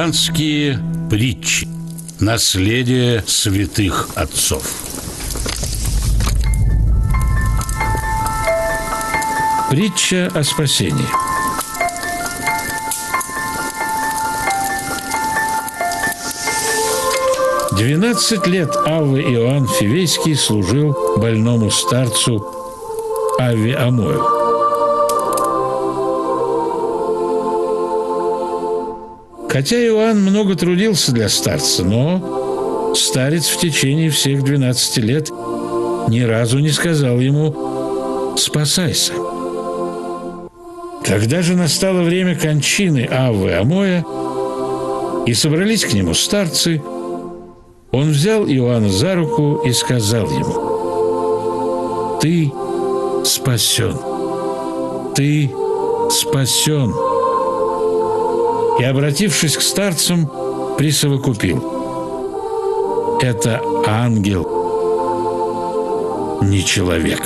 Иоаннские притчи. Наследие святых отцов. Притча о спасении. «12 лет Авва Иоанн Фивейский служил больному старцу Авве Амою. Хотя Иоанн много трудился для старца, но старец в течение всех 12 лет ни разу не сказал ему «спасайся». Когда же настало время кончины Аввы Амоя и собрались к нему старцы, он взял Иоанна за руку и сказал ему: «Ты спасен, ты спасен». И, обратившись к старцам, присовокупил: «Это ангел, не человек».